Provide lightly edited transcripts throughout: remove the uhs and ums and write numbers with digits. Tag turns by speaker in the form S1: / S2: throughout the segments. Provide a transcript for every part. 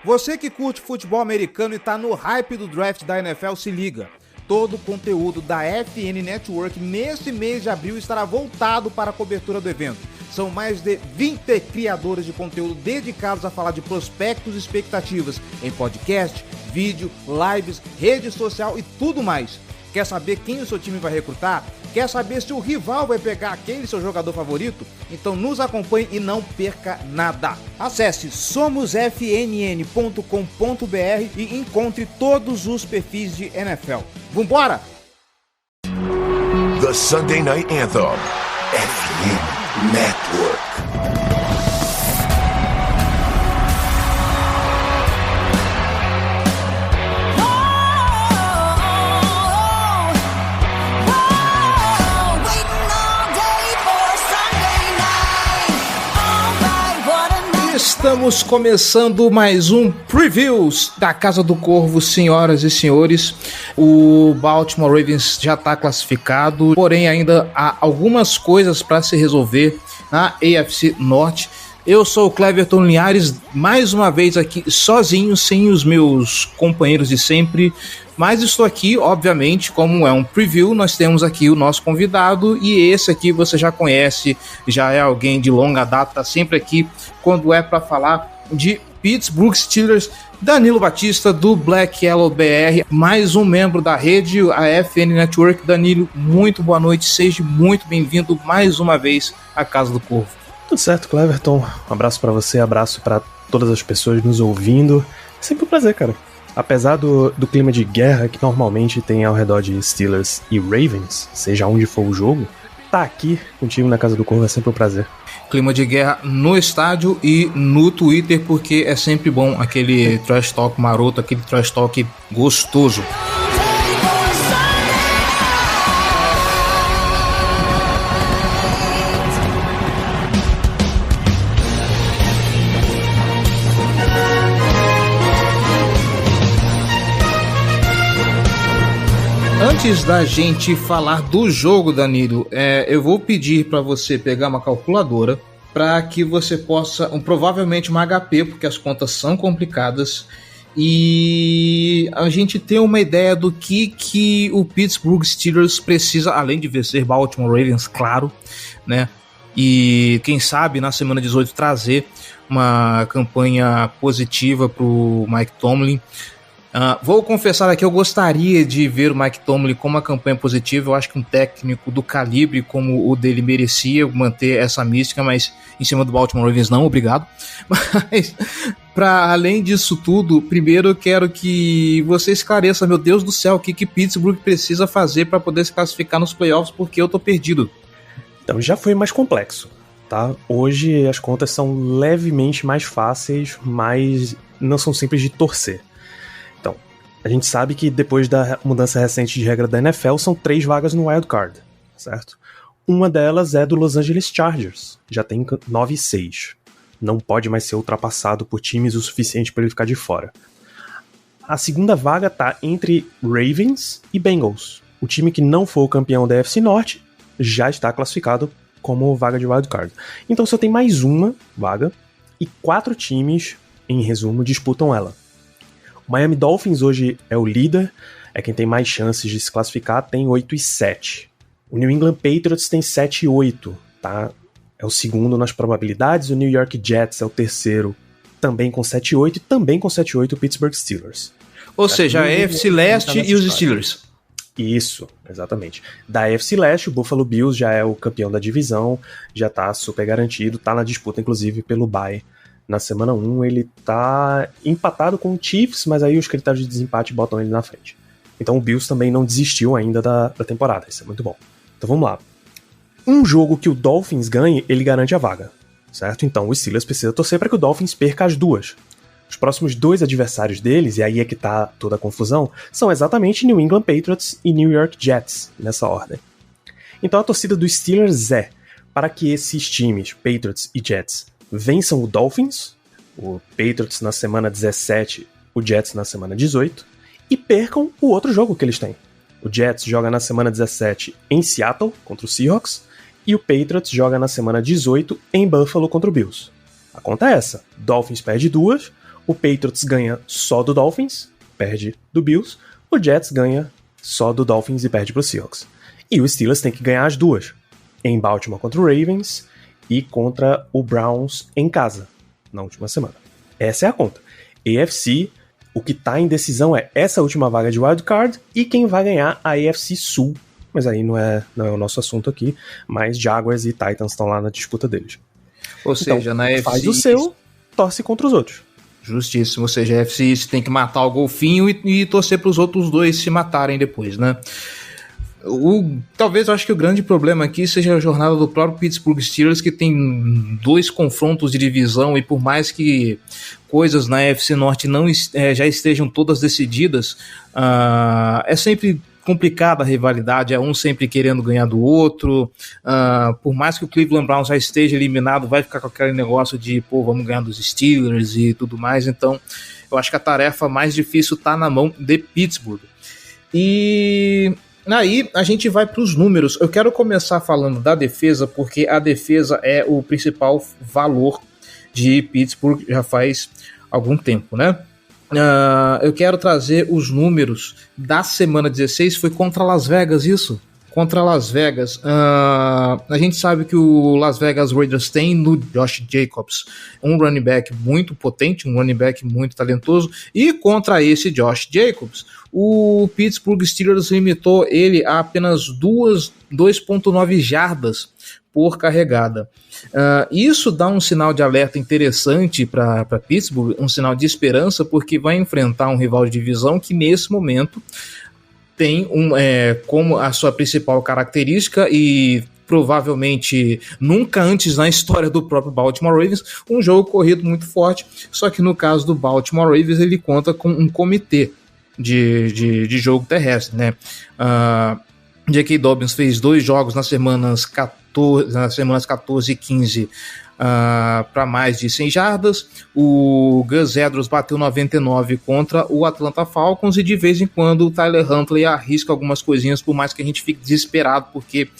S1: Você que curte futebol americano e tá no hype do draft da NFL, se liga. Todo o conteúdo da FN Network nesse mês de abril estará voltado para a cobertura do evento. São mais de 20 criadores de conteúdo dedicados a falar de prospectos e expectativas em podcast, vídeo, lives, rede social e tudo mais. Quer saber quem o seu time vai recrutar? Quer saber se o rival vai pegar aquele seu jogador favorito? Então nos acompanhe e não perca nada. Acesse somosfnn.com.br e encontre todos os perfis de NFL. Vambora!
S2: The Sunday Night Anthem. FN Network.
S1: Estamos começando mais um Previews da Casa do Corvo, senhoras e senhores. O Baltimore Ravens já está classificado, porém ainda há algumas coisas para se resolver na AFC Norte. Eu sou o Cleverton Linhares, mais uma vez aqui sozinho, sem os meus companheiros de sempre, mas estou aqui, obviamente, como é um preview, nós temos aqui o nosso convidado, e esse aqui você já conhece, já é alguém de longa data, tá sempre aqui quando é para falar de Pittsburgh Steelers. Danilo Batista, do Black Yellow BR, mais um membro da rede, a FN Network. Danilo, muito boa noite, seja muito bem-vindo mais uma vez à Casa do Corvo.
S3: Tudo certo, Cleverton. Um abraço pra você, abraço pra todas as pessoas nos ouvindo. É sempre um prazer, cara. Apesar do clima de guerra que normalmente tem ao redor de Steelers e Ravens, seja onde for o jogo, tá aqui contigo na Casa do Corvo é sempre um prazer.
S1: Clima de guerra no estádio e no Twitter, porque é sempre bom aquele trash talk maroto, aquele trash talk gostoso. Antes da gente falar do jogo, Danilo, eu vou pedir para você pegar uma calculadora para que você possa, provavelmente uma HP, porque as contas são complicadas, e a gente ter uma ideia do que o Pittsburgh Steelers precisa, além de vencer Baltimore Ravens, claro, né? E quem sabe na semana 18 trazer uma campanha positiva para o Mike Tomlin. Vou confessar aqui, eu gostaria de ver o Mike Tomlin com uma campanha positiva. Eu acho que um técnico do calibre como o dele merecia manter essa mística, mas em cima do Baltimore Ravens não, obrigado. Mas, para além disso tudo, primeiro eu quero que você esclareça, meu Deus do céu, o que Pittsburgh precisa fazer para poder se classificar nos playoffs, porque eu tô perdido.
S3: Então, já foi mais complexo, tá? Hoje as contas são levemente mais fáceis, mas não são simples de torcer. A gente sabe que depois da mudança recente de regra da NFL, são 3 vagas no Wild Card, certo? Uma delas é do Los Angeles Chargers, já tem 9-6. Não pode mais ser ultrapassado por times o suficiente para ele ficar de fora. A segunda vaga tá entre Ravens e Bengals. O time que não for o campeão da AFC Norte já está classificado como vaga de Wild Card. Então só tem mais uma vaga e 4 times, em resumo, disputam ela. O Miami Dolphins hoje é o líder, é quem tem mais chances de se classificar, tem 8-7. O New England Patriots tem 7-8, tá? É o segundo nas probabilidades. O New York Jets é o terceiro, também com 7-8, e também com 7-8 o Pittsburgh Steelers.
S1: Ou seja, a AFC Leste e os Steelers.
S3: Isso, exatamente. Da AFC Leste, o Buffalo Bills já é o campeão da divisão, já tá super garantido, tá na disputa inclusive pelo bye. Na semana 1 ele tá empatado com o Chiefs, mas aí os critérios de desempate botam ele na frente. Então o Bills também não desistiu ainda da temporada, isso é muito bom. Então vamos lá. Um jogo que o Dolphins ganhe, ele garante a vaga, certo? Então o Steelers precisa torcer para que o Dolphins perca as duas. Os próximos 2 adversários deles, e aí é que tá toda a confusão, são exatamente New England Patriots e New York Jets, nessa ordem. Então a torcida dos Steelers é para que esses times, Patriots e Jets, vençam o Dolphins, o Patriots na semana 17, o Jets na semana 18, e percam o outro jogo que eles têm. O Jets joga na semana 17 em Seattle, contra o Seahawks, e o Patriots joga na semana 18 em Buffalo contra o Bills. A conta é essa, Dolphins perde 2, O Patriots ganha só do Dolphins, perde do Bills. O Jets ganha só do Dolphins e perde pro Seahawks. E o Steelers tem que ganhar as duas, em Baltimore contra o Ravens e contra o Browns em casa, na última semana. Essa é a conta. AFC, o que tá em decisão é essa última vaga de wildcard e quem vai ganhar a AFC Sul. Mas aí não é o nosso assunto aqui, mas Jaguars e Titans estão lá na disputa deles.
S1: Ou seja,
S3: então,
S1: na AFC...
S3: faz o seu, torce contra os outros.
S1: Justíssimo, ou seja, a AFC tem que matar o golfinho e torcer para os outros dois se matarem depois, né? Talvez eu acho que o grande problema aqui seja a jornada do próprio Pittsburgh Steelers, que tem 2 confrontos de divisão, e por mais que coisas na AFC Norte já estejam todas decididas, é sempre complicada a rivalidade, é um sempre querendo ganhar do outro, por mais que o Cleveland Browns já esteja eliminado, vai ficar com aquele negócio de, vamos ganhar dos Steelers e tudo mais. Então eu acho que a tarefa mais difícil está na mão de Pittsburgh. E aí a gente vai para os números. Eu quero começar falando da defesa, porque a defesa é o principal valor de Pittsburgh já faz algum tempo, né? Eu quero trazer os números da semana 16, foi contra Las Vegas isso? Contra Las Vegas. A gente sabe que o Las Vegas Raiders tem no Josh Jacobs um running back muito potente, um running back muito talentoso, e contra esse Josh Jacobs, o Pittsburgh Steelers limitou ele a apenas 2.9 jardas por carregada. Isso dá um sinal de alerta interessante para Pittsburgh, um sinal de esperança, porque vai enfrentar um rival de divisão que nesse momento tem como a sua principal característica, e provavelmente nunca antes na história do próprio Baltimore Ravens, um jogo corrido muito forte. Só que no caso do Baltimore Ravens, ele conta com um comitê de jogo terrestre, né? J.K. Dobbins fez 2 jogos nas semanas 14 e 15 para mais de 100 jardas. O Gus Edwards bateu 99 contra o Atlanta Falcons, e de vez em quando o Tyler Huntley arrisca algumas coisinhas, por mais que a gente fique desesperado, porque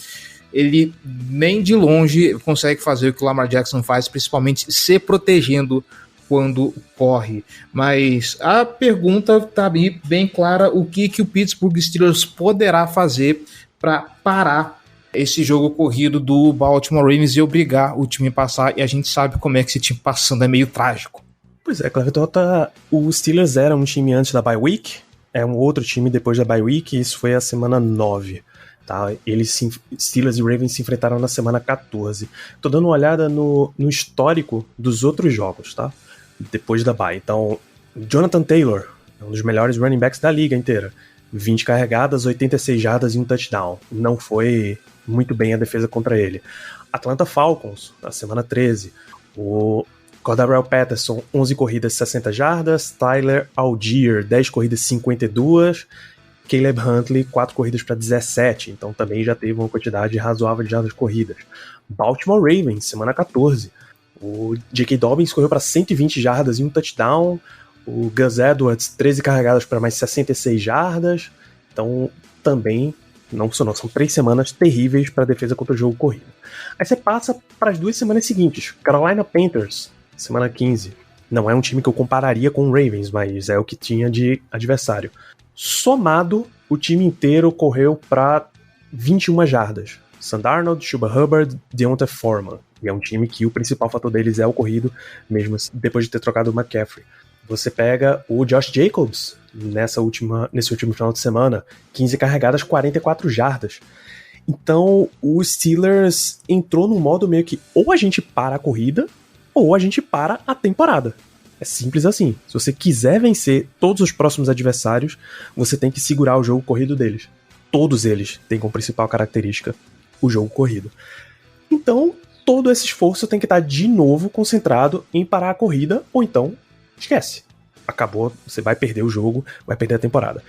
S1: ele nem de longe consegue fazer o que o Lamar Jackson faz, principalmente se protegendo quando corre. Mas a pergunta está bem clara: o que o Pittsburgh Steelers poderá fazer para parar esse jogo corrido do Baltimore Ravens e obrigar o time a passar? E a gente sabe como é que esse time passando é meio trágico.
S3: Pois é, Clevetota, o Steelers era um time antes da bye week, é um outro time depois da bye week, e isso foi a semana 9. Tá? Steelers e Ravens se enfrentaram na semana 14. Tô dando uma olhada no histórico dos outros jogos, tá? Depois da bye. Então, Jonathan Taylor é um dos melhores running backs da liga inteira. 20 carregadas, 86 jardas e um touchdown. Não foi muito bem a defesa contra ele. Atlanta Falcons, na semana 13. O Cordarrelle Patterson, 11 corridas, 60 jardas. Tyler Algier, 10 corridas, 52. Caleb Huntley, 4 corridas para 17. Então também já teve uma quantidade razoável de jardas corridas. Baltimore Ravens, semana 14. O J.K. Dobbins correu para 120 jardas e um touchdown. O Gus Edwards, 13 carregadas para mais 66 jardas. Então, também não funcionou. São 3 semanas terríveis para a defesa contra o jogo corrido. Aí você passa para as 2 semanas seguintes. Carolina Panthers, semana 15. Não é um time que eu compararia com o Ravens, mas é o que tinha de adversário. Somado, o time inteiro correu para 21 jardas. Sam Darnold, Chuba Hubbard, Deonta Foreman. E é um time que o principal fator deles é o corrido, mesmo depois de ter trocado o McCaffrey. Você pega o Josh Jacobs nesse último final de semana, 15 carregadas, 44 jardas. Então o Steelers entrou num modo meio que ou a gente para a corrida ou a gente para a temporada. É simples assim. Se você quiser vencer todos os próximos adversários, você tem que segurar o jogo corrido deles. Todos eles têm como principal característica o jogo corrido. Então todo esse esforço tem que estar de novo concentrado em parar a corrida, ou então esquece. Acabou, você vai perder o jogo, vai perder a temporada.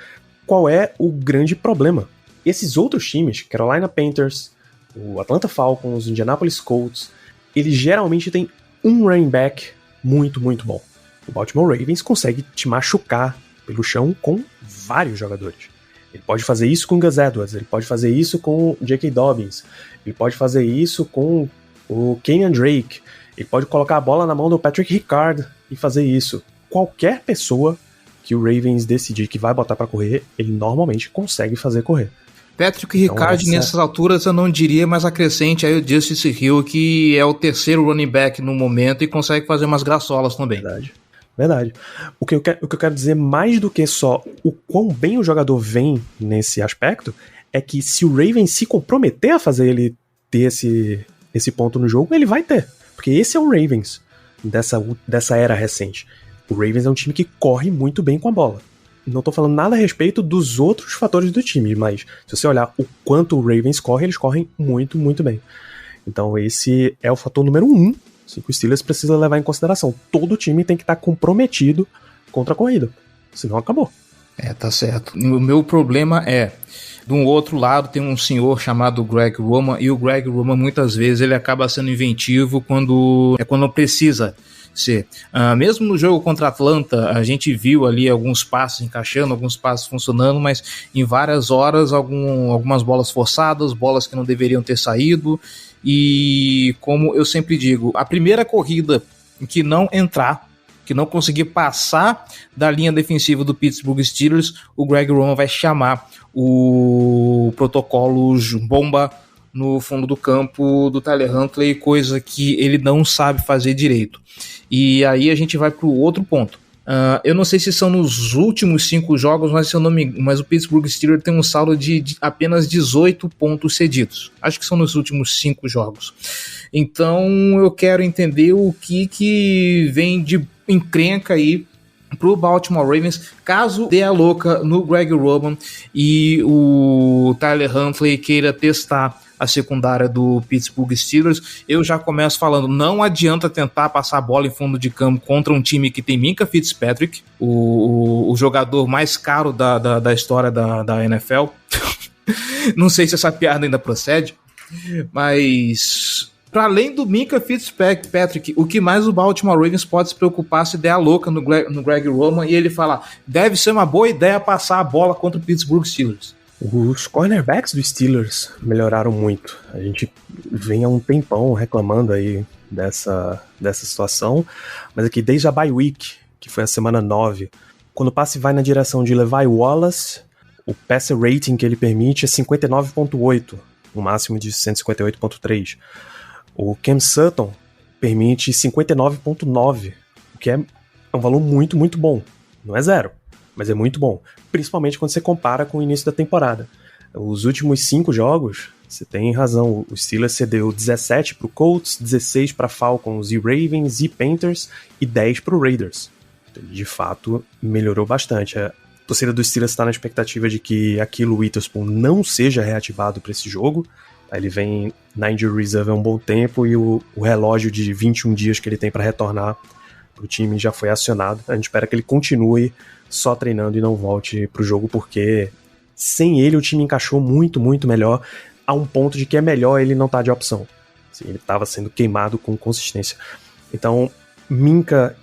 S3: Qual é o grande problema? Esses outros times, Carolina Panthers, o Atlanta Falcons, o Indianapolis Colts, eles geralmente têm um running back muito, muito bom. O Baltimore Ravens consegue te machucar pelo chão com vários jogadores. Ele pode fazer isso com o Gus Edwards, ele pode fazer isso com o J.K. Dobbins, ele pode fazer isso com o Kenyan Drake, ele pode colocar a bola na mão do Patrick Ricard e fazer isso. qualquer pessoa que o Ravens decidir que vai botar pra correr, ele normalmente consegue fazer correr.
S1: Patrick Ricard, nessas alturas, eu não diria, mas acrescente aí o Justice Hill, que é o terceiro running back no momento e consegue fazer umas graçolas também.
S3: Verdade. O que eu quero dizer, mais do que só o quão bem o jogador vem nesse aspecto, é que se o Ravens se comprometer a fazer ele ter esse ponto no jogo, ele vai ter. Porque esse é o Ravens dessa era recente. O Ravens é um time que corre muito bem com a bola. Não tô falando nada a respeito dos outros fatores do time, mas se você olhar o quanto o Ravens corre, eles correm muito, muito bem. Então esse é o fator número 1 que o Steelers precisa levar em consideração. Todo time tem que estar comprometido contra a corrida, senão acabou.
S1: Tá certo. O meu problema é, de um outro lado tem um senhor chamado Greg Roman, e o Greg Roman muitas vezes ele acaba sendo inventivo quando precisa ser. Mesmo no jogo contra a Atlanta, a gente viu ali alguns passes encaixando, alguns passes funcionando, mas em várias horas algumas bolas forçadas, bolas que não deveriam ter saído, e como eu sempre digo, a primeira corrida que não entrar, que não conseguir passar da linha defensiva do Pittsburgh Steelers, o Greg Roman vai chamar o protocolo bomba no fundo do campo do Tyler Huntley, coisa que ele não sabe fazer direito. E aí a gente vai para o outro ponto. Eu não sei se são nos últimos 5 jogos, mas o Pittsburgh Steelers tem um saldo de apenas 18 pontos cedidos. Acho que são nos últimos 5 jogos. Então eu quero entender o que vem de encrenca aí pro Baltimore Ravens, caso dê a louca no Greg Roman e o Tyler Huntley queira testar a secundária do Pittsburgh Steelers. Eu já começo falando, não adianta tentar passar a bola em fundo de campo contra um time que tem Minkah Fitzpatrick, o jogador mais caro da história da NFL. Não sei se essa piada ainda procede, mas para além do Minkah Fitzpatrick, o que mais o Baltimore Ravens pode se preocupar se der a louca no Greg Roman e ele falar, deve ser uma boa ideia passar a bola contra o Pittsburgh Steelers.
S3: Os cornerbacks dos Steelers melhoraram muito. A gente vem há um tempão reclamando aí dessa situação, mas aqui desde a bye week, que foi a semana 9, quando o passe vai na direção de Levi Wallace, o passer rating que ele permite é 59.8, um máximo de 158.3. O Cam Sutton permite 59.9, o que é um valor muito, muito bom. Não é zero, mas é muito bom. Principalmente quando você compara com o início da temporada. Os últimos 5 jogos, você tem razão, o Steelers cedeu 17 para o Colts, 16 para Falcons e Ravens e Panthers e 10 para o Raiders. De fato, melhorou bastante. A torcida do Steelers está na expectativa de que Ahkello Witherspoon não seja reativado para esse jogo. Ele vem na injury reserve há um bom tempo e o relógio de 21 dias que ele tem para retornar para o time já foi acionado. A gente espera que ele continue só treinando e não volte para o jogo, porque sem ele o time encaixou muito, muito melhor, a um ponto de que é melhor ele não estar de opção. Assim, ele estava sendo queimado com consistência. Então, Minkah,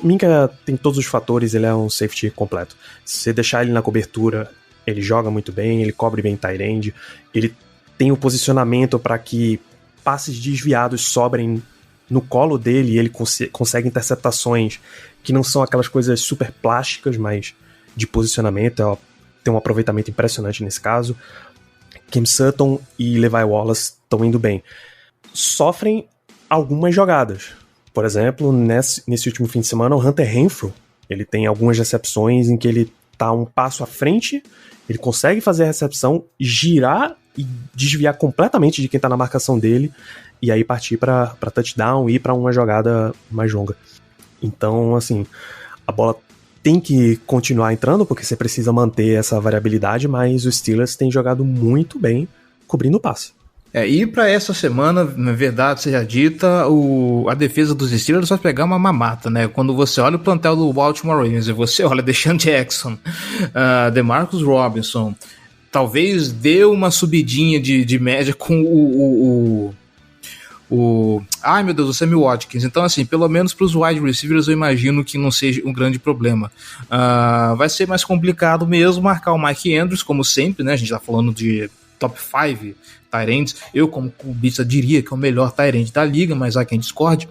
S3: Minkah tem todos os fatores, ele é um safety completo. Se você deixar ele na cobertura, ele joga muito bem, ele cobre bem tight end, ele tem o posicionamento para que passes desviados sobrem no colo dele e ele consegue interceptações que não são aquelas coisas super plásticas, mas de posicionamento, tem um aproveitamento impressionante nesse caso. Cam Sutton e Levi Wallace estão indo bem. Sofrem algumas jogadas. Por exemplo, nesse último fim de semana, o Hunter Renfrow, ele tem algumas recepções em que ele está um passo à frente, ele consegue fazer a recepção, girar e desviar completamente de quem está na marcação dele, e aí partir para touchdown e ir para uma jogada mais longa. Então, assim, a bola tem que continuar entrando, porque você precisa manter essa variabilidade, mas os Steelers têm jogado muito bem cobrindo o passe.
S1: E para essa semana, na verdade seja dita, a defesa dos Steelers vai pegar uma mamata, né? Quando você olha o plantel do Baltimore Ravens e você olha DeSean Jackson, DeMarcus Robinson, talvez dê uma subidinha de média com ai meu Deus, o Sammy Watkins. Então assim, pelo menos para os wide receivers eu imagino que não seja um grande problema. Vai ser mais complicado mesmo marcar o Mike Andrews, como sempre, né? A gente tá falando de top 5 tight ends. Eu, como clubista, diria que é o melhor tight end da liga, mas há quem discorde.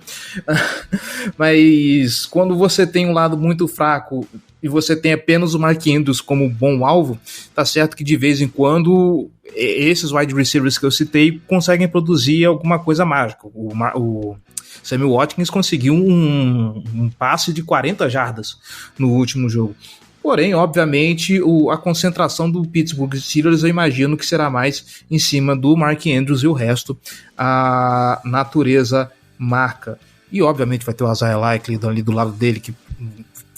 S1: Mas quando você tem um lado muito fraco e você tem apenas o Mark Andrews como bom alvo, tá certo que de vez em quando esses wide receivers que eu citei conseguem produzir alguma coisa mágica. O Sammy Watkins conseguiu um passe de 40 jardas no último jogo. Porém, obviamente, a concentração do Pittsburgh Steelers eu imagino que será mais em cima do Mark Andrews, e o resto a natureza marca. E obviamente vai ter o Isaiah Likely ali do lado dele, que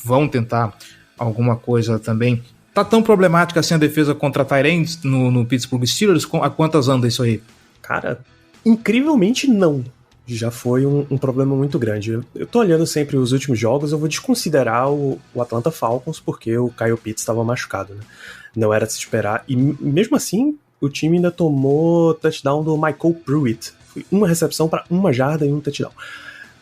S1: vão tentar alguma coisa também. Tá tão problemática assim a defesa contra tight ends no Pittsburgh Steelers? A quantas anda isso aí?
S3: Cara, incrivelmente não. Já foi um problema muito grande. Eu tô olhando sempre os últimos jogos, eu vou desconsiderar o Atlanta Falcons, porque o Kyle Pitts estava machucado, né? Não era de se esperar. E mesmo assim, o time ainda tomou touchdown do Michael Pruitt. Foi uma recepção para 1 jarda e um touchdown.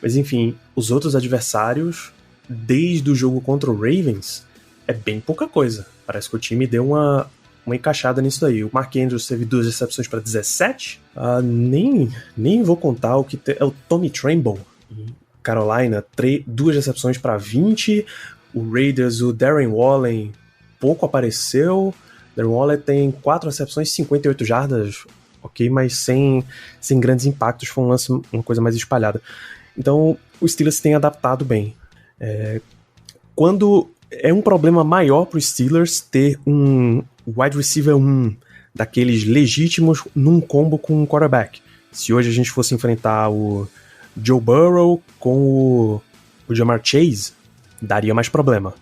S3: Mas enfim, os outros adversários, desde o jogo contra o Ravens, é bem pouca coisa. Parece que o time deu uma encaixada nisso daí. O Mark Andrews teve 2 recepções para 17. Nem vou contar o que é o Tommy Tremble em Carolina, 2 recepções para 20. O Raiders, o Darren Waller pouco apareceu. Darren Waller tem 4 recepções, 58 jardas, ok, mas sem grandes impactos. Foi um lance, uma coisa mais espalhada. Então o Steelers tem adaptado bem. Quando é um problema maior para os Steelers ter um wide receiver 1 daqueles legítimos num combo com um quarterback. Se hoje a gente fosse enfrentar o Joe Burrow com o Ja'Marr Chase, daria mais problema.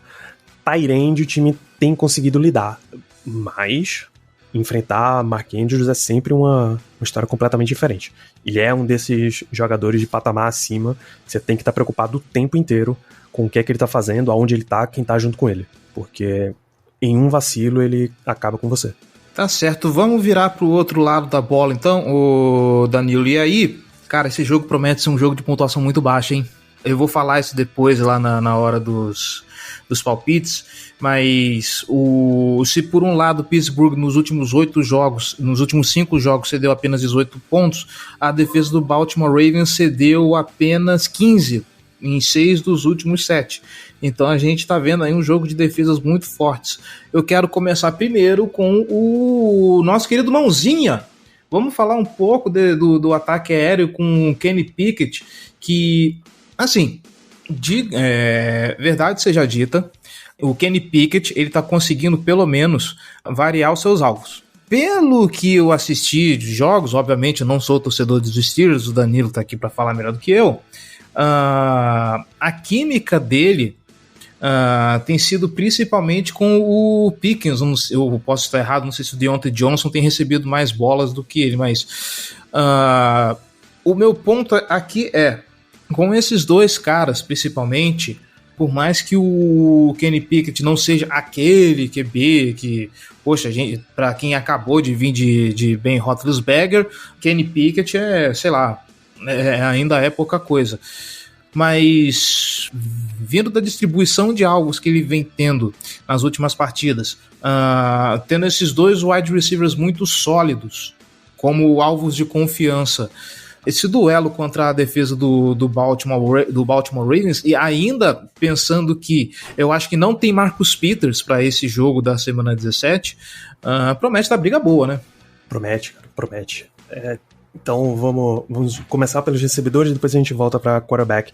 S3: Tight end o time tem conseguido lidar, mas enfrentar Mark Andrews é sempre uma história completamente diferente. Ele é um desses jogadores de patamar acima, você tem que estar preocupado o tempo inteiro com o que é que ele tá fazendo, aonde ele tá, quem tá junto com ele. Porque em um vacilo ele acaba com você.
S1: Tá certo, vamos virar pro outro lado da bola então, o Danilo. E aí, cara, esse jogo promete ser um jogo de pontuação muito baixa, hein? Eu vou falar isso depois lá na hora dos palpites, mas se por um lado o Pittsburgh nos últimos 5 jogos cedeu apenas 18 pontos, a defesa do Baltimore Ravens cedeu apenas 15 em 6 dos últimos 7. Então a gente tá vendo aí um jogo de defesas muito fortes. Eu quero começar primeiro com o nosso querido Mãozinha. Vamos falar um pouco do ataque aéreo com o Kenny Pickett, que, assim, verdade seja dita, o Kenny Pickett ele tá conseguindo pelo menos variar os seus alvos. Pelo que eu assisti de jogos, obviamente eu não sou torcedor dos Steelers, o Danilo tá aqui para falar melhor do que eu. A química dele tem sido principalmente com o Pickens. Eu posso estar errado, não sei se o Deontay Johnson tem recebido mais bolas do que ele, mas o meu ponto aqui é, com esses dois caras principalmente, por mais que o Kenny Pickett não seja aquele QB que, poxa, para quem acabou de vir de Ben Roethlisberger, Kenny Pickett ainda é pouca coisa. Mas vindo da distribuição de alvos que ele vem tendo nas últimas partidas, tendo esses dois wide receivers muito sólidos como alvos de confiança, esse duelo contra a defesa do Baltimore Ravens, e ainda pensando que eu acho que não tem Marcus Peters para esse jogo da semana 17, promete dar briga boa, né?
S3: Promete. Então vamos começar pelos recebedores e depois a gente volta para quarterback.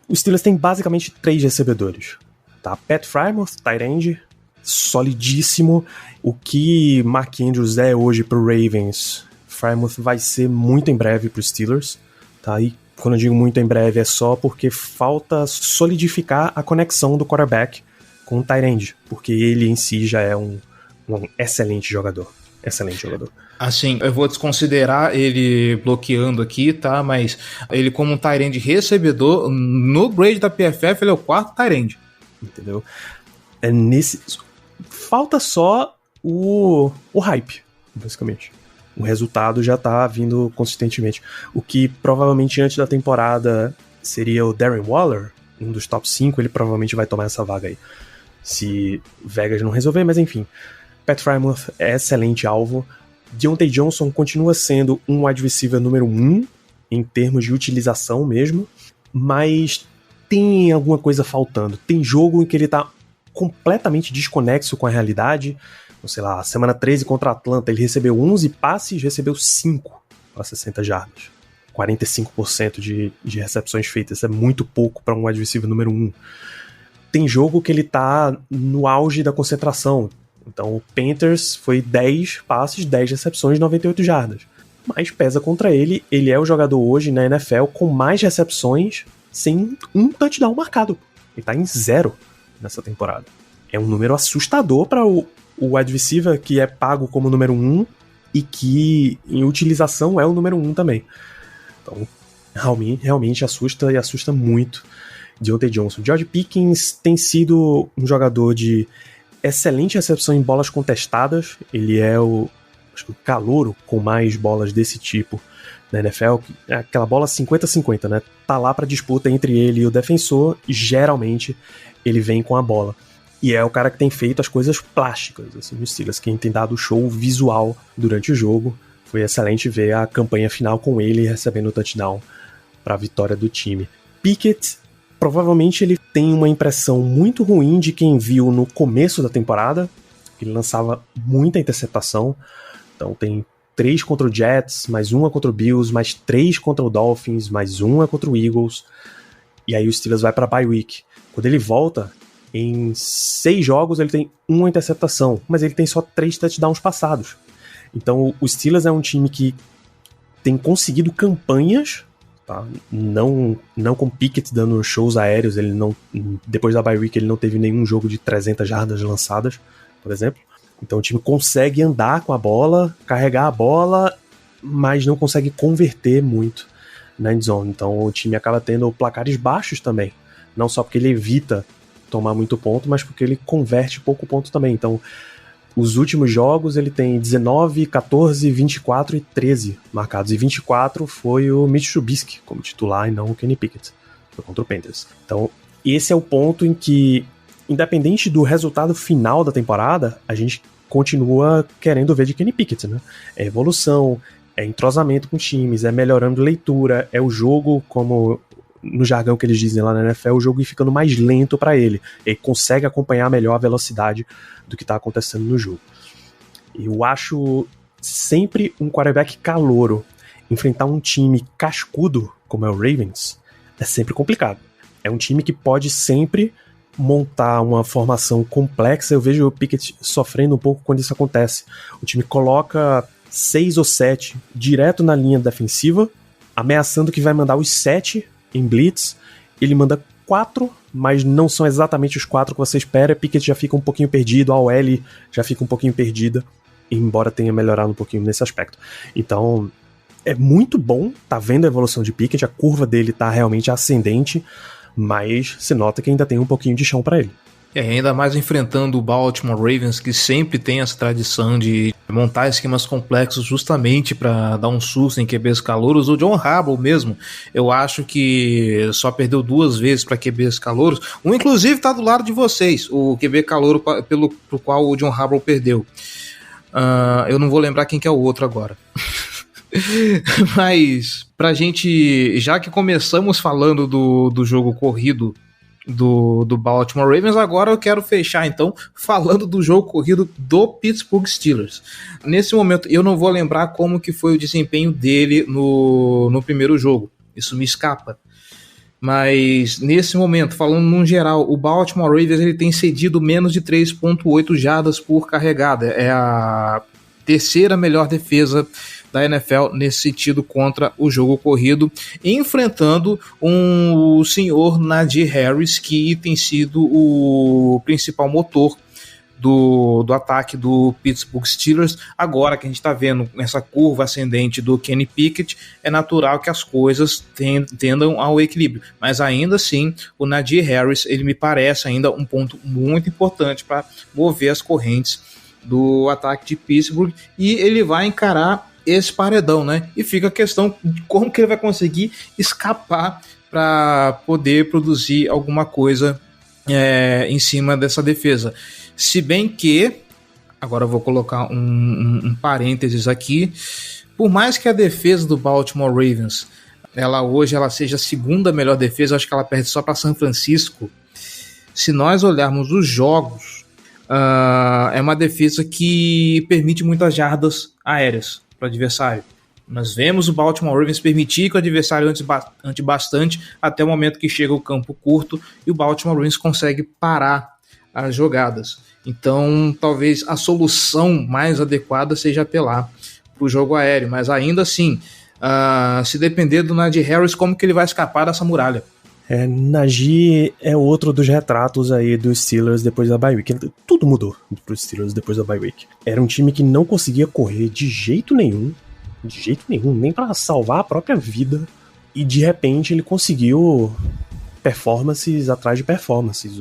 S3: Os Steelers têm basicamente 3 recebedores. Tá? Pat Frymouth, tight end, solidíssimo. O que Mark Andrews é hoje pro Ravens, Frymouth vai ser muito em breve pro Steelers. Tá? E quando eu digo muito em breve é só porque falta solidificar a conexão do quarterback com o tight end, porque ele em si já é um excelente jogador. Assim,
S1: eu vou desconsiderar ele bloqueando aqui, tá? Mas ele como um tight end recebedor, no grade da PFF, ele é o 4º tight end.
S3: Entendeu? Falta só o hype, basicamente. O resultado já tá vindo consistentemente. O que provavelmente antes da temporada seria o Darren Waller, um dos top 5, ele provavelmente vai tomar essa vaga aí. Se Vegas não resolver, mas enfim. Pat Frymouth é excelente alvo. Diontae Johnson continua sendo um wide receiver número 1, em termos de utilização mesmo, mas tem alguma coisa faltando. Tem jogo em que ele tá completamente desconexo com a realidade. Sei lá, semana 13 contra a Atlanta, ele recebeu 11 passes, recebeu 5 para 60 jardas. 45% de recepções feitas, é muito pouco para um wide receiver número 1. Tem jogo que ele tá no auge da concentração. Então o Panthers foi 10 passes, 10 recepções, 98 jardas. Mas pesa contra ele, ele é o jogador hoje na NFL com mais recepções sem um touchdown marcado. Ele tá em 0 nessa temporada. É um número assustador para o wide receiver que é pago como número 1 e que em utilização é o número 1 também. Então realmente assusta e assusta muito Diontae Johnson. George Pickens tem sido um jogador de excelente recepção em bolas contestadas. Ele é o calouro com mais bolas desse tipo na NFL. É aquela bola 50-50, né? Tá lá pra disputa entre ele e o defensor e geralmente ele vem com a bola. E é o cara que tem feito as coisas plásticas assim, nos Steelers, quem tem dado show visual durante o jogo. Foi excelente ver a campanha final com ele recebendo o touchdown para a vitória do time. Pickett, provavelmente ele tem uma impressão muito ruim de quem viu no começo da temporada. Ele lançava muita interceptação. Então tem 3 contra o Jets, mais 1 contra o Bills, mais 3 contra o Dolphins, mais 1 contra o Eagles. E aí o Steelers vai para a bye week. Quando ele volta, em 6 jogos ele tem 1 interceptação, mas ele tem só 3 touchdowns passados. Então o Steelers é um time que tem conseguido campanhas, tá? Não com Pickett dando shows aéreos. Ele não, depois da bye week ele não teve nenhum jogo de 300 jardas lançadas, por exemplo. Então o time consegue andar com a bola, carregar a bola, mas não consegue converter muito na endzone. Então o time acaba tendo placares baixos também, não só porque ele evita tomar muito ponto, mas porque ele converte pouco ponto também. Então os últimos jogos ele tem 19, 14, 24 e 13 marcados. E 24 foi o Mitch Trubisky como titular e não o Kenny Pickett. Foi contra o Panthers. Então esse é o ponto em que, independente do resultado final da temporada, a gente continua querendo ver de Kenny Pickett, né? É evolução, é entrosamento com times, é melhorando leitura, é o jogo, como no jargão que eles dizem lá na NFL, o jogo ir ficando mais lento para ele. Ele consegue acompanhar melhor a velocidade do que está acontecendo no jogo. Eu acho sempre um quarterback calouro enfrentar um time cascudo, como é o Ravens, é sempre complicado. É um time que pode sempre montar uma formação complexa. Eu vejo o Pickett sofrendo um pouco quando isso acontece. O time coloca 6 ou 7 direto na linha defensiva, ameaçando que vai mandar os 7 em blitz. Ele manda 4, mas não são exatamente os 4 que você espera. Pickett já fica um pouquinho perdido, a OL já fica um pouquinho perdida, embora tenha melhorado um pouquinho nesse aspecto. Então é muito bom tá vendo a evolução de Pickett, a curva dele tá realmente ascendente, mas se nota que ainda tem um pouquinho de chão para ele.
S1: Ainda mais enfrentando o Baltimore Ravens, que sempre tem essa tradição de montar esquemas complexos justamente para dar um susto em QBs calouros. O John Harbaugh mesmo, eu acho que só perdeu 2 vezes para QBs calouros. Um, inclusive, está do lado de vocês, o QB calouro pro qual o John Harbaugh perdeu. Eu não vou lembrar quem que é o outro agora. Mas, pra gente, já que começamos falando do jogo corrido do Baltimore Ravens, agora eu quero fechar então falando do jogo corrido do Pittsburgh Steelers. Nesse momento eu não vou lembrar como que foi o desempenho dele no primeiro jogo, isso me escapa, mas nesse momento, falando num geral, o Baltimore Ravens ele tem cedido menos de 3.8 jardas por carregada. É a terceira melhor defesa da NFL nesse sentido contra o jogo corrido, enfrentando o senhor Najee Harris, que tem sido o principal motor do ataque do Pittsburgh Steelers. Agora que a gente está vendo essa curva ascendente do Kenny Pickett, é natural que as coisas tendam ao equilíbrio, mas ainda assim o Najee Harris ele me parece ainda um ponto muito importante para mover as correntes do ataque de Pittsburgh, e ele vai encarar esse paredão, né? E fica a questão de como que ele vai conseguir escapar para poder produzir alguma coisa em cima dessa defesa. Se bem que Agora eu vou colocar um parênteses aqui. Por mais que a defesa do Baltimore Ravens, hoje ela seja a segunda melhor defesa, eu acho que ela perde só para São Francisco. Se nós olharmos os jogos, é uma defesa que permite muitas jardas aéreas para o adversário. Nós vemos o Baltimore Ravens permitir que o adversário ante bastante até o momento que chega o campo curto e o Baltimore Ravens consegue parar as jogadas. Então, talvez a solução mais adequada seja apelar para o jogo aéreo, mas ainda assim, se depender do Najee Harris, como que ele vai escapar dessa muralha?
S3: Najee é outro dos retratos aí dos Steelers depois da bye week. Tudo mudou para os Steelers depois da bye week. Era um time que não conseguia correr de jeito nenhum, nem para salvar a própria vida, e de repente ele conseguiu performances atrás de performances.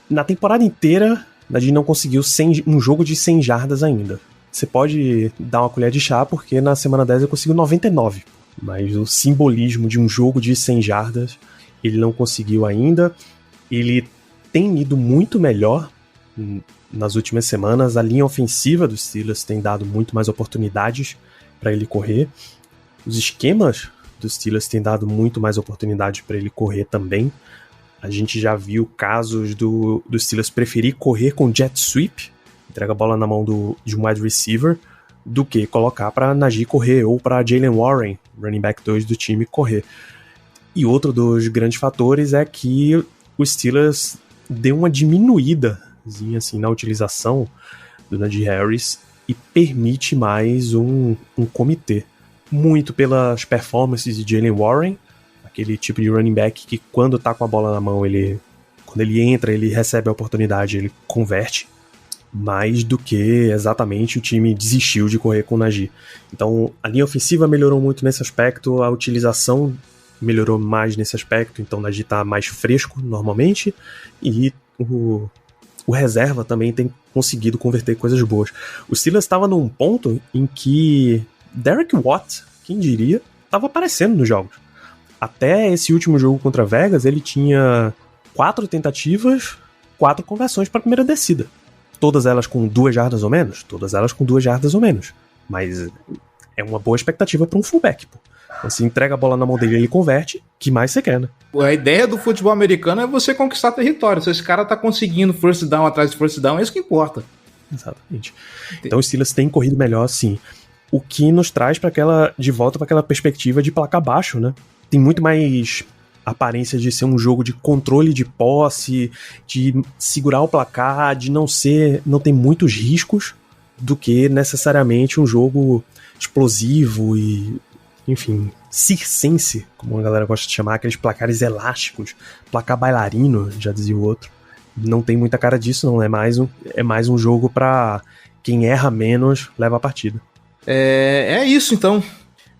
S3: Na temporada inteira, Najee não conseguiu um jogo de 100 jardas ainda. Você pode dar uma colher de chá, porque na semana 10 ele conseguiu 99, mas o simbolismo de um jogo de 100 jardas ele não conseguiu ainda. Ele tem ido muito melhor nas últimas semanas. A linha ofensiva dos Steelers tem dado muito mais oportunidades para ele correr. Os esquemas dos Steelers têm dado muito mais oportunidades para ele correr também. A gente já viu casos dos Steelers preferir correr com jet sweep, entrega a bola na mão de um wide receiver, do que colocar para Najee correr ou para Jaylen Warren, running back 2 do time, correr. E outro dos grandes fatores é que o Steelers deu uma diminuídazinha assim, na utilização do Najee Harris e permite mais um comitê. Muito pelas performances de Jaylen Warren, aquele tipo de running back que quando tá com a bola na mão, quando ele entra, ele recebe a oportunidade, ele converte, mais do que exatamente o time desistiu de correr com o Najee. Então a linha ofensiva melhorou muito nesse aspecto, a utilização melhorou mais nesse aspecto, então o Najee tá mais fresco normalmente, e o reserva também tem conseguido converter coisas boas. O Steelers estava num ponto em que Derek Watt, quem diria, estava aparecendo nos jogos. Até esse último jogo contra Vegas, ele tinha 4 tentativas, 4 conversões para a primeira descida. Todas elas com 2 jardas ou menos? Todas elas com 2 jardas ou menos. Mas é uma boa expectativa para um fullback, pô. Você entrega a bola na mão dele e ele converte, que mais você quer, né?
S1: A ideia do futebol americano é você conquistar território. Se esse cara tá conseguindo first down atrás de first down, é isso que importa.
S3: Exatamente. Então os Steelers têm corrido melhor, sim. O que nos traz de volta para aquela perspectiva de placar baixo, né? Tem muito mais aparência de ser um jogo de controle de posse, de segurar o placar, de não ter muitos riscos, do que necessariamente um jogo explosivo e, enfim, circense, como a galera gosta de chamar, aqueles placares elásticos, placar bailarino, já dizia o outro. Não tem muita cara disso, não. É mais um jogo pra quem erra menos leva a partida.
S1: É isso, então.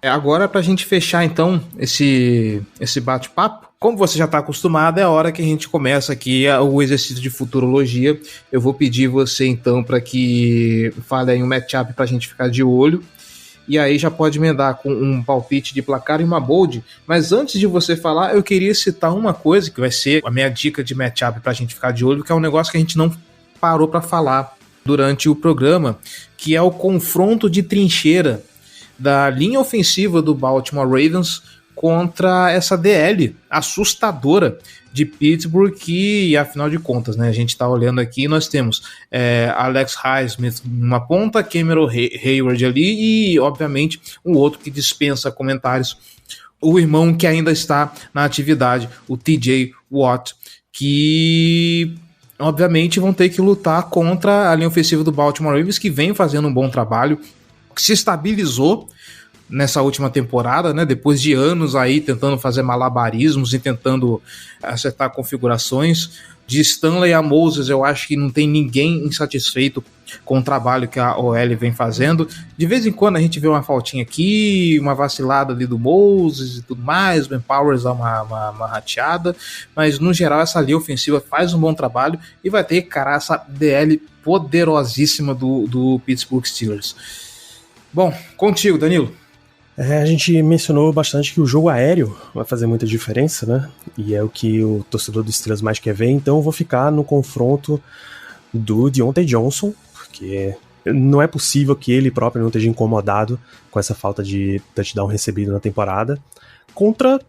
S1: Agora, pra gente fechar, então, esse bate-papo, como você já está acostumado, é a hora que a gente começa aqui o exercício de futurologia. Eu vou pedir você, então, para que fale aí um matchup pra gente ficar de olho. E aí já pode emendar com um palpite de placar e uma bold. Mas antes de você falar, eu queria citar uma coisa que vai ser a minha dica de matchup pra gente ficar de olho, que é um negócio que a gente não parou para falar durante o programa, que é o confronto de trincheira da linha ofensiva do Baltimore Ravens contra essa DL assustadora de Pittsburgh, que, afinal de contas, né, a gente está olhando aqui, nós temos Alex Highsmith numa ponta, Cameron Hayward ali e, obviamente, um outro que dispensa comentários, o irmão que ainda está na atividade, o TJ Watt, que, obviamente, vão ter que lutar contra a linha ofensiva do Baltimore Ravens, que vem fazendo um bom trabalho, que se estabilizou nessa última temporada, né? Depois de anos aí tentando fazer malabarismos e tentando acertar configurações. De Stanley a Moses, eu acho que não tem ninguém insatisfeito com o trabalho que a OL vem fazendo. De vez em quando a gente vê uma faltinha aqui, uma vacilada ali do Moses e tudo mais, o Ben Powers dá uma rateada, mas no geral essa linha ofensiva faz um bom trabalho e vai ter que encarar essa DL poderosíssima do Pittsburgh Steelers. Bom, contigo, Danilo.
S3: A gente mencionou bastante que o jogo aéreo vai fazer muita diferença, né? E é o que o torcedor dos Steelers mais quer ver, então eu vou ficar no confronto do Deontay Johnson, porque não é possível que ele próprio não esteja incomodado com essa falta de touchdown recebido na temporada. Contra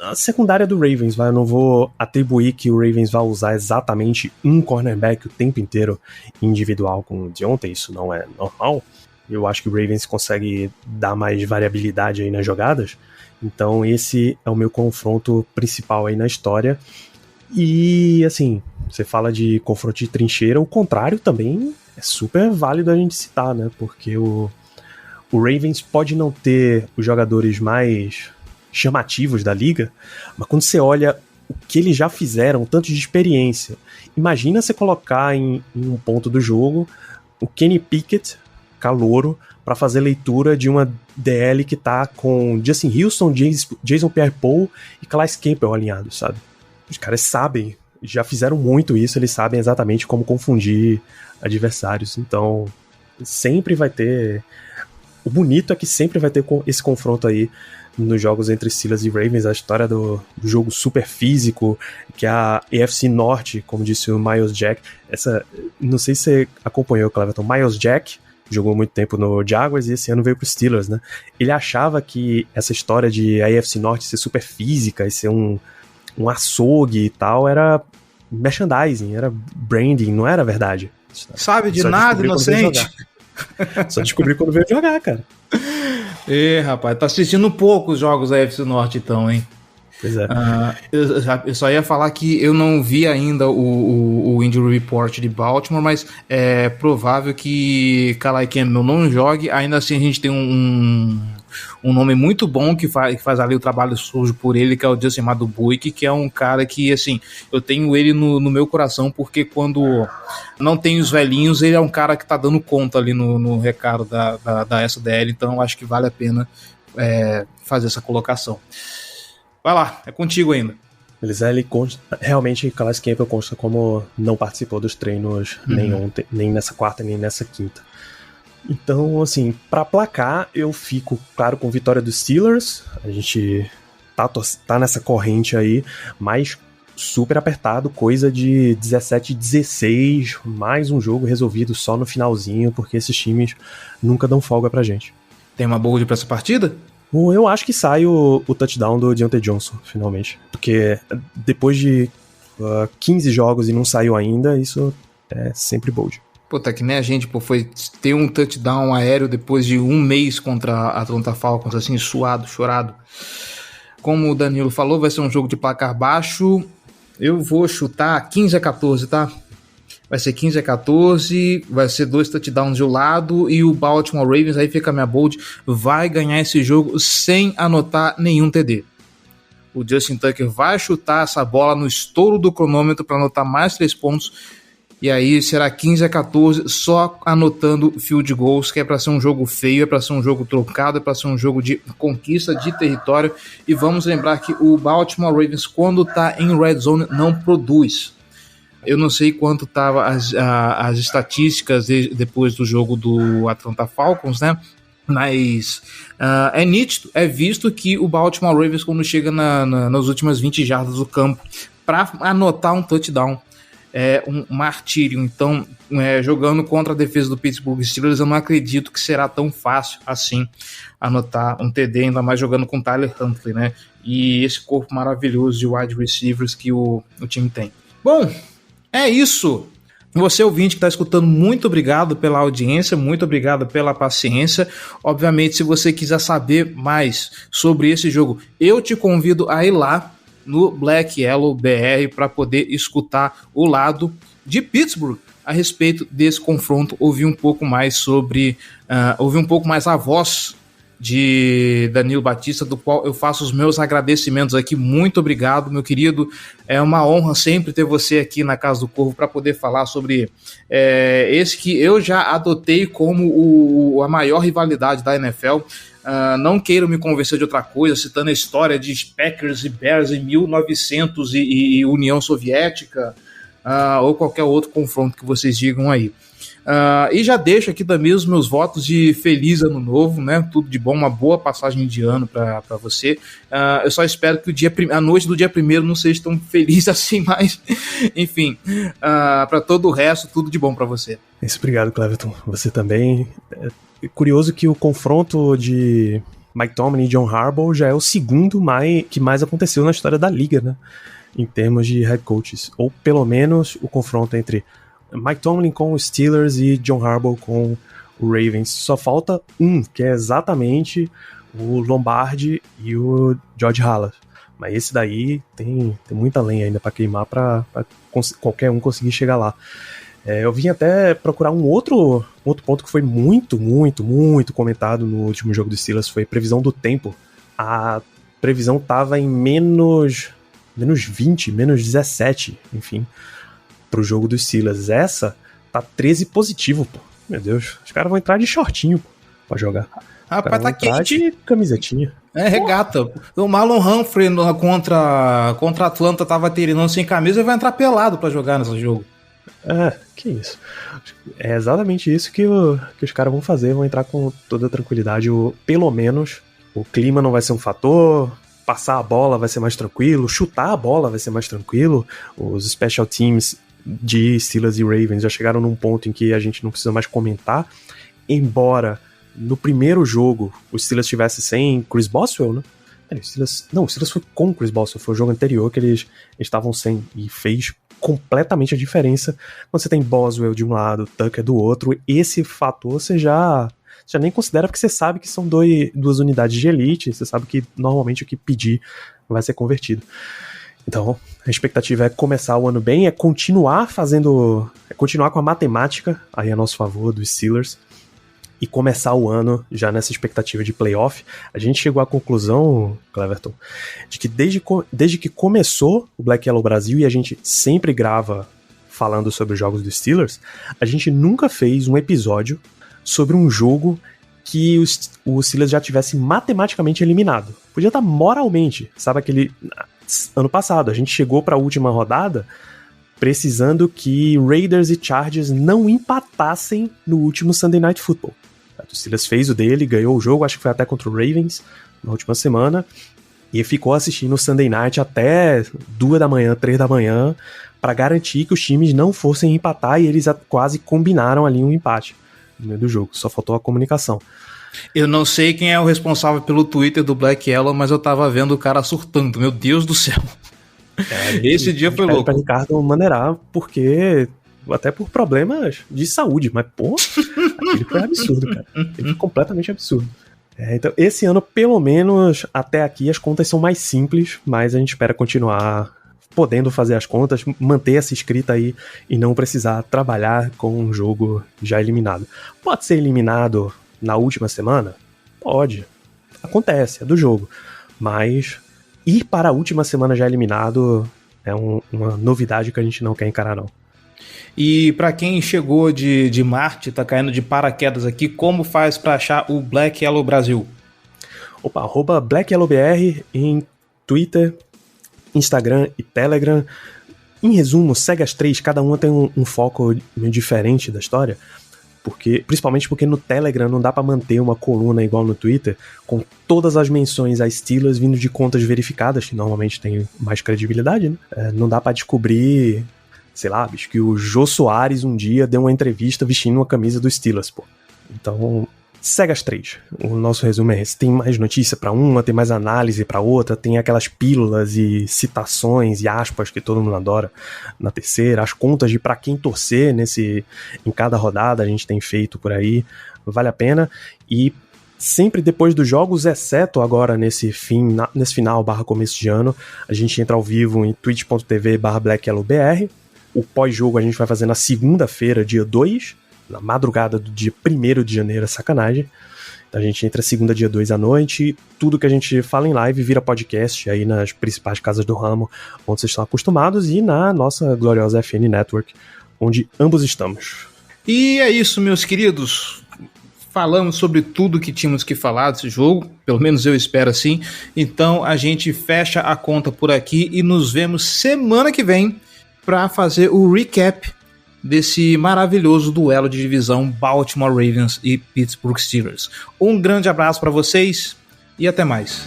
S3: a secundária do Ravens, eu não vou atribuir que o Ravens vai usar exatamente um cornerback o tempo inteiro individual com o Deontay, isso não é normal. Eu acho que o Ravens consegue dar mais variabilidade aí nas jogadas, então esse é o meu confronto principal aí na história. E assim, você fala de confronto de trincheira, o contrário também é super válido a gente citar, né? Porque o Ravens pode não ter os jogadores mais chamativos da liga, mas quando você olha o que eles já fizeram, tanto de experiência, imagina você colocar em um ponto do jogo o Kenny Pickett, calouro, para fazer leitura de uma DL que tá com Justin Houston, Jason Pierre-Paul e Calais Campbell alinhados, sabe? Os caras sabem, já fizeram muito isso, eles sabem exatamente como confundir adversários, então sempre vai ter... O bonito é que sempre vai ter esse confronto aí nos jogos entre Steelers e Ravens, a história do jogo super físico, que a AFC Norte, como disse o Miles Jack, não sei se você acompanhou, Cleverton, Miles Jack jogou muito tempo no Jaguars e esse ano veio pro Steelers, né? Ele achava que essa história de a AFC Norte ser super física e ser um açougue e tal era merchandising, era branding, não era verdade.
S1: Sabe de nada, inocente.
S3: Só descobri quando veio jogar, cara.
S1: Rapaz, tá assistindo poucos jogos da AFC Norte então, hein?
S3: Pois é.
S1: Eu só ia falar que eu não vi ainda o Injury Report de Baltimore, mas é provável que Calais Campbell não jogue. Ainda assim, a gente tem um nome muito bom que faz ali o trabalho sujo por ele, que é o Justin Madubuike, que é um cara que, assim, eu tenho ele no meu coração, porque quando não tem os velhinhos, ele é um cara que tá dando conta ali no recado da SDL, então acho que vale a pena fazer essa colocação. Vai lá, é contigo ainda.
S3: Beleza, ele realmente, Calais Campbell consta como não participou dos treinos nem ontem, nem nessa quarta, nem nessa quinta. Então, assim, pra placar, eu fico, claro, com vitória dos Steelers. A gente tá nessa corrente aí, mas super apertado, coisa de 17-16, mais um jogo resolvido só no finalzinho, porque esses times nunca dão folga pra gente.
S1: Tem uma bold pra essa partida?
S3: Eu acho que sai o touchdown do Deontay Johnson, finalmente. Porque depois de 15 jogos e não saiu ainda, isso é sempre bold.
S1: Pô, tá que nem a gente, foi ter um touchdown aéreo depois de um mês contra a Atlanta Falcons, assim, suado, chorado. Como o Danilo falou, vai ser um jogo de placar baixo. Eu vou chutar 15-14, tá? Vai ser 15-14, vai ser 2 touchdowns de um lado e o Baltimore Ravens, aí fica a minha bold, vai ganhar esse jogo sem anotar nenhum TD. O Justin Tucker vai chutar essa bola no estouro do cronômetro para anotar mais 3 pontos e aí será 15-14 só anotando field goals, que é para ser um jogo feio, é para ser um jogo trocado, é para ser um jogo de conquista de território. E vamos lembrar que o Baltimore Ravens, quando tá em red zone, não produz. Eu não sei quanto estavam as estatísticas depois do jogo do Atlanta Falcons, né? Mas é nítido, é visto que o Baltimore Ravens, quando chega nas últimas 20 jardas do campo, para anotar um touchdown, é um martírio. Então, jogando contra a defesa do Pittsburgh Steelers, eu não acredito que será tão fácil assim anotar um TD, ainda mais jogando com Tyler Huntley, né? E esse corpo maravilhoso de wide receivers que o time tem. Bom, é isso. Você, ouvinte que está escutando, muito obrigado pela audiência, muito obrigado pela paciência. Obviamente, se você quiser saber mais sobre esse jogo, eu te convido a ir lá no Black Yellow BR para poder escutar o lado de Pittsburgh a respeito desse confronto, ouvir um pouco mais a voz de Danilo Batista, do qual eu faço os meus agradecimentos aqui. Muito obrigado, meu querido. É uma honra sempre ter você aqui na Casa do Corvo para poder falar sobre esse que eu já adotei como a maior rivalidade da NFL. Não queiro me convencer de outra coisa, citando a história de Packers e Bears em 1900 e União Soviética. ou qualquer outro confronto que vocês digam aí. E já deixo aqui também os meus votos de feliz ano novo, né? Tudo de bom, uma boa passagem de ano para você. Eu só espero que a noite do dia 1º não seja tão feliz assim, mas enfim, para todo o resto, tudo de bom para você.
S3: Isso, obrigado, Cleverton. Você também. É curioso que o confronto de Mike Tomlin e John Harbaugh já é o segundo que mais aconteceu na história da liga, né? Em termos de head coaches. Ou pelo menos o confronto entre Mike Tomlin com os Steelers e John Harbaugh com o Ravens. Só falta que é exatamente o Lombardi e o George Halas. Mas esse daí tem muita lenha ainda para queimar para qualquer um conseguir chegar lá. Eu vim até procurar um outro ponto que foi muito, muito, muito comentado no último jogo dos Steelers, foi previsão do tempo. A previsão tava em menos 20, menos 17, enfim, pro jogo dos Steelers. Essa tá 13 positivo, pô. Meu Deus, os caras vão entrar de shortinho, pô, pra jogar.
S1: Rapaz, tá quente.
S3: De camisetinha.
S1: Regata. O Marlon Humphrey contra Atlanta tava treinando sem camisa e vai entrar pelado pra jogar nesse jogo.
S3: Que isso. É exatamente isso que os caras vão fazer, vão entrar com toda a tranquilidade. Pelo menos o clima não vai ser um fator, passar a bola vai ser mais tranquilo, chutar a bola vai ser mais tranquilo. Os special teams de Steelers e Ravens já chegaram num ponto em que a gente não precisa mais comentar, embora no primeiro jogo o Steelers estivesse sem Chris Boswell, né? O Steelers foi com Chris Boswell, foi o jogo anterior que eles estavam sem, e fez completamente a diferença quando você tem Boswell de um lado, Tucker do outro. Esse fator você já nem considera, porque você sabe que são duas unidades de elite, você sabe que normalmente o que pedir vai ser convertido. Então, a expectativa é começar o ano bem, é continuar com a matemática aí a nosso favor dos Steelers e começar o ano já nessa expectativa de playoff. A gente chegou à conclusão, Cleverton, de que desde que começou o Black Yellow Brasil, e a gente sempre grava falando sobre os jogos dos Steelers, a gente nunca fez um episódio sobre um jogo que o Steelers já tivesse matematicamente eliminado. Podia estar moralmente, sabe aquele... Ano passado, a gente chegou para a última rodada precisando que Raiders e Chargers não empatassem no último Sunday Night Football. O Steelers fez o dele, ganhou o jogo, acho que foi até contra o Ravens na última semana, e ficou assistindo o Sunday Night até 2 da manhã, 3 da manhã, para garantir que os times não fossem empatar, e eles quase combinaram ali um empate no meio do jogo, só faltou a comunicação.
S1: Eu não sei quem é o responsável pelo Twitter do Black Yellow, mas eu tava vendo o cara surtando, meu Deus do céu. Esse dia foi louco.
S3: Pra Ricardo maneirar, porque até por problemas de saúde, mas pô, aquele foi absurdo, cara. Ele foi completamente absurdo. Então, esse ano, pelo menos até aqui, as contas são mais simples, mas a gente espera continuar podendo fazer as contas, manter essa escrita aí e não precisar trabalhar com um jogo já eliminado. Pode ser eliminado na última semana? Pode. Acontece, é do jogo. Mas ir para a última semana já eliminado é uma novidade que a gente não quer encarar, não.
S1: E para quem chegou de Marte, tá caindo de paraquedas aqui, como faz para achar o Black Yellow Brasil?
S3: @ BlackYellowBR em Twitter, Instagram e Telegram. Em resumo, segue as 3, cada uma tem um foco meio diferente da história. Principalmente porque no Telegram não dá pra manter uma coluna igual no Twitter, com todas as menções a Steelers vindo de contas verificadas, que normalmente tem mais credibilidade, né? Não dá pra descobrir, sei lá, bicho, que o Jô Soares um dia deu uma entrevista vestindo uma camisa do Steelers, pô. Então, segue as 3. O nosso resumo é esse. Tem mais notícia pra uma, tem mais análise pra outra, tem aquelas pílulas e citações e aspas que todo mundo adora na terceira, as contas de pra quem torcer em cada rodada a gente tem feito por aí, vale a pena. E sempre depois dos jogos, exceto agora nesse final / começo de ano, a gente entra ao vivo em twitch.tv/BlackYellowBR. O pós-jogo a gente vai fazer na segunda-feira, dia 2, na madrugada do dia 1º de janeiro, sacanagem. Então a gente entra segunda, dia 2 à noite, tudo que a gente fala em live vira podcast aí nas principais casas do ramo, onde vocês estão acostumados, e na nossa gloriosa FN Network, onde ambos estamos.
S1: E é isso, meus queridos. Falamos sobre tudo que tínhamos que falar desse jogo, pelo menos eu espero assim. Então a gente fecha a conta por aqui e nos vemos semana que vem para fazer o recap desse maravilhoso duelo de divisão Baltimore Ravens e Pittsburgh Steelers. Um grande abraço para vocês e até mais.